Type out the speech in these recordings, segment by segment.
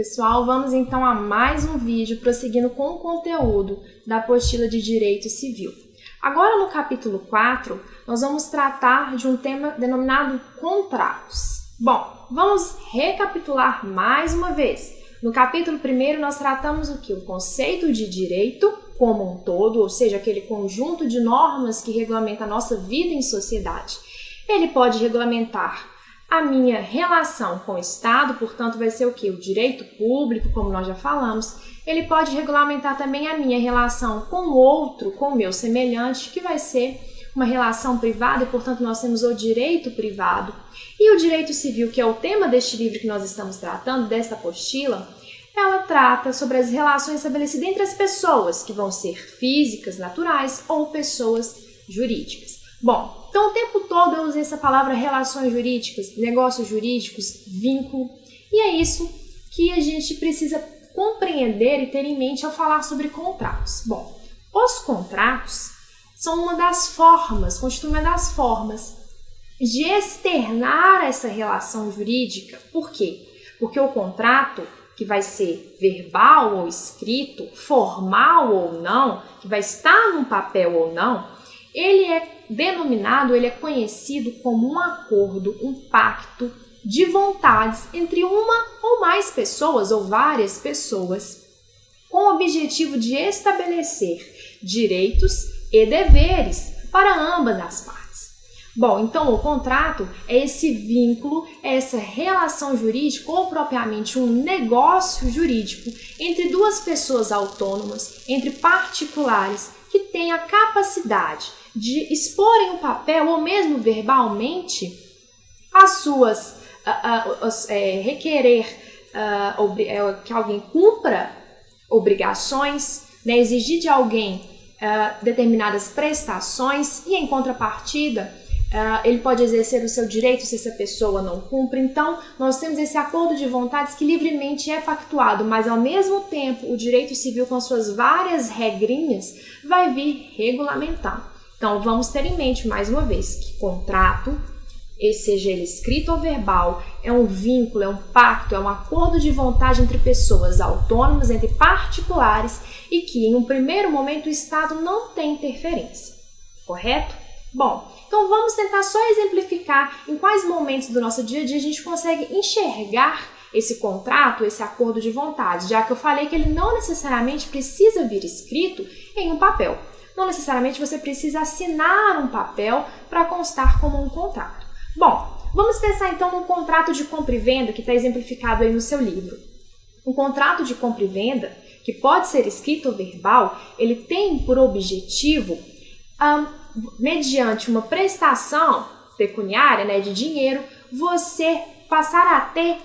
pessoal, vamos então a mais um vídeo prosseguindo com o conteúdo da apostila de Direito Civil. Agora no capítulo 4, nós vamos tratar de um tema denominado contratos. Bom, vamos recapitular mais uma vez. No capítulo 1 nós tratamos o que? O conceito de direito como um todo, ou seja, aquele conjunto de normas que regulamenta a nossa vida em sociedade. Ele pode regulamentar a minha relação com o Estado, portanto vai ser o que? O direito público, como nós já falamos. Ele pode regulamentar também a minha relação com o outro, com o meu semelhante, que vai ser uma relação privada e, portanto, nós temos o direito privado. E o direito civil, que é o tema deste livro que nós estamos tratando, desta apostila, ela trata sobre as relações estabelecidas entre as pessoas, que vão ser físicas, naturais ou pessoas jurídicas. Bom, então o tempo todo eu usei essa palavra relações jurídicas, negócios jurídicos, vínculo, e é isso que a gente precisa compreender e ter em mente ao falar sobre contratos. Bom, os contratos são constituem uma das formas de externar essa relação jurídica. Por quê? Porque o contrato, que vai ser verbal ou escrito, formal ou não, que vai estar num papel ou não, ele é conhecido como um acordo, um pacto de vontades entre uma ou mais pessoas ou várias pessoas, com o objetivo de estabelecer direitos e deveres para ambas as partes. Bom, então o contrato é esse vínculo, é essa relação jurídica ou propriamente um negócio jurídico entre duas pessoas autônomas, entre particulares que têm a capacidade de exporem o papel ou mesmo verbalmente as suas requerer que alguém cumpra obrigações, né, exigir de alguém determinadas prestações e em contrapartida ele pode exercer o seu direito se essa pessoa não cumpre. Então nós temos esse acordo de vontades que livremente é pactuado, mas ao mesmo tempo o direito civil com suas várias regrinhas vai vir regulamentar. Então, vamos ter em mente, mais uma vez, que contrato, seja ele escrito ou verbal, é um vínculo, é um pacto, é um acordo de vontade entre pessoas autônomas, entre particulares, e que, em um primeiro momento, o Estado não tem interferência. Correto? Bom, então vamos tentar só exemplificar em quais momentos do nosso dia a dia a gente consegue enxergar esse contrato, esse acordo de vontade, já que eu falei que ele não necessariamente precisa vir escrito em um papel. Não necessariamente você precisa assinar um papel para constar como um contrato. Bom, vamos pensar então no contrato de compra e venda que está exemplificado aí no seu livro. Um contrato de compra e venda, que pode ser escrito ou verbal, ele tem por objetivo, mediante uma prestação pecuniária, né, de dinheiro, você passar a ter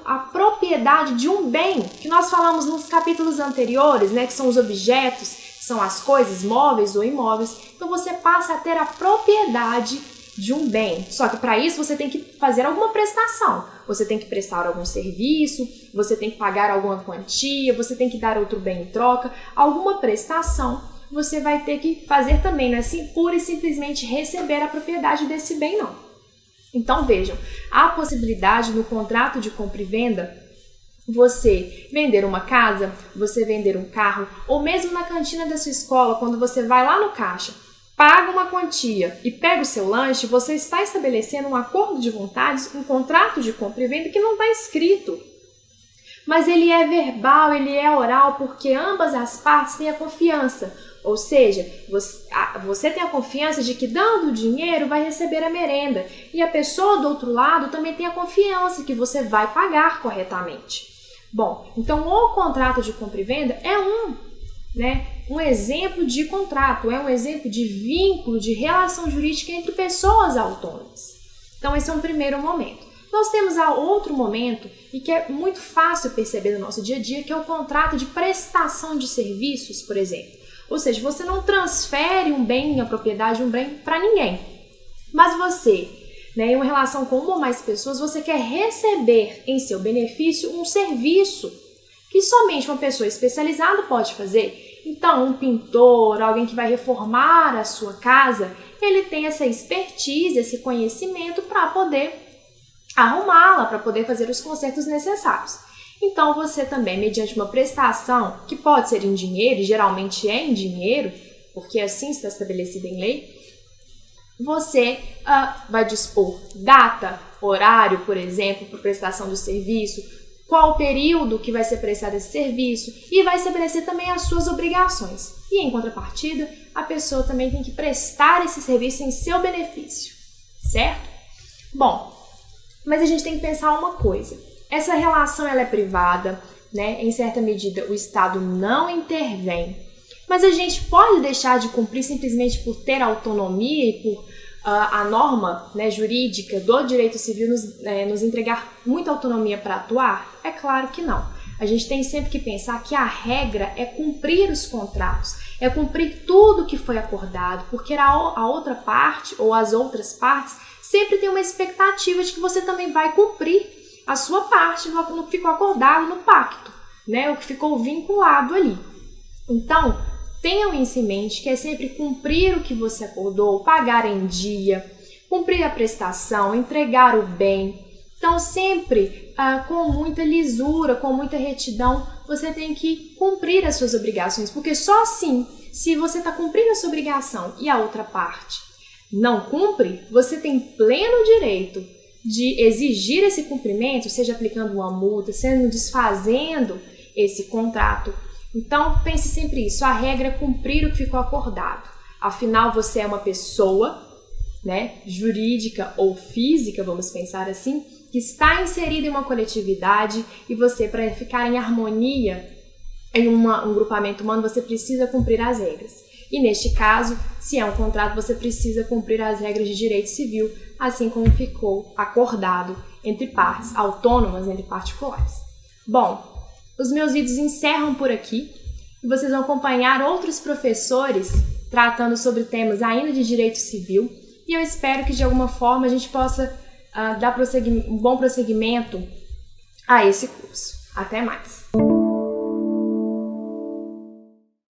a propriedade de um bem, que nós falamos nos capítulos anteriores, né, que são os objetos, são as coisas móveis ou imóveis. Então você passa a ter a propriedade de um bem. Só que para isso você tem que fazer alguma prestação. Você tem que prestar algum serviço, você tem que pagar alguma quantia, você tem que dar outro bem em troca. Alguma prestação você vai ter que fazer também, não é assim, pura e simplesmente receber a propriedade desse bem, não. Então vejam, há a possibilidade no contrato de compra e venda você vender uma casa, você vender um carro, ou mesmo na cantina da sua escola, quando você vai lá no caixa, paga uma quantia e pega o seu lanche, você está estabelecendo um acordo de vontades, um contrato de compra e venda que não está escrito. Mas ele é verbal, ele é oral, porque ambas as partes têm a confiança. Ou seja, você tem a confiança de que dando o dinheiro vai receber a merenda. E a pessoa do outro lado também tem a confiança que você vai pagar corretamente. Bom, então o contrato de compra e venda é um exemplo de contrato, é um exemplo de vínculo, de relação jurídica entre pessoas autônomas. Então esse é um primeiro momento. Nós temos outro momento, e que é muito fácil perceber no nosso dia a dia, que é o contrato de prestação de serviços, por exemplo. Ou seja, você não transfere um bem, a propriedade de um bem para ninguém, mas você, em uma relação com uma ou mais pessoas, você quer receber em seu benefício um serviço que somente uma pessoa especializada pode fazer. Então, um pintor, alguém que vai reformar a sua casa, ele tem essa expertise, esse conhecimento para poder arrumá-la, para poder fazer os consertos necessários. Então você também, mediante uma prestação, que pode ser em dinheiro, e geralmente é em dinheiro, porque assim está estabelecido em lei, você vai dispor data, horário, por exemplo, para prestação do serviço, qual o período que vai ser prestado esse serviço e vai estabelecer também as suas obrigações. E em contrapartida, a pessoa também tem que prestar esse serviço em seu benefício, certo? Bom, mas a gente tem que pensar uma coisa. Essa relação ela é privada, né? Em certa medida o Estado não intervém, mas a gente pode deixar de cumprir simplesmente por ter autonomia e por a norma, né, jurídica do direito civil nos entregar muita autonomia para atuar? É claro que não. A gente tem sempre que pensar que a regra é cumprir os contratos, é cumprir tudo que foi acordado, porque a outra parte ou as outras partes sempre tem uma expectativa de que você também vai cumprir a sua parte no que ficou acordado no pacto, né, o que ficou vinculado ali. Então, tenham isso em mente, que é sempre cumprir o que você acordou, pagar em dia, cumprir a prestação, entregar o bem. Então, sempre com muita lisura, com muita retidão, você tem que cumprir as suas obrigações, porque só assim, se você está cumprindo a sua obrigação e a outra parte não cumpre, você tem pleno direito de exigir esse cumprimento, seja aplicando uma multa, seja desfazendo esse contrato. Então, pense sempre isso, a regra é cumprir o que ficou acordado. Afinal, você é uma pessoa, né, jurídica ou física, vamos pensar assim, que está inserida em uma coletividade e você, para ficar em harmonia em um grupamento humano, você precisa cumprir as regras. E neste caso, se é um contrato, você precisa cumprir as regras de direito civil, assim como ficou acordado entre partes autônomas, entre particulares. Bom, os meus vídeos encerram por aqui e vocês vão acompanhar outros professores tratando sobre temas ainda de direito civil e eu espero que de alguma forma a gente possa dar um bom prosseguimento a esse curso. Até mais!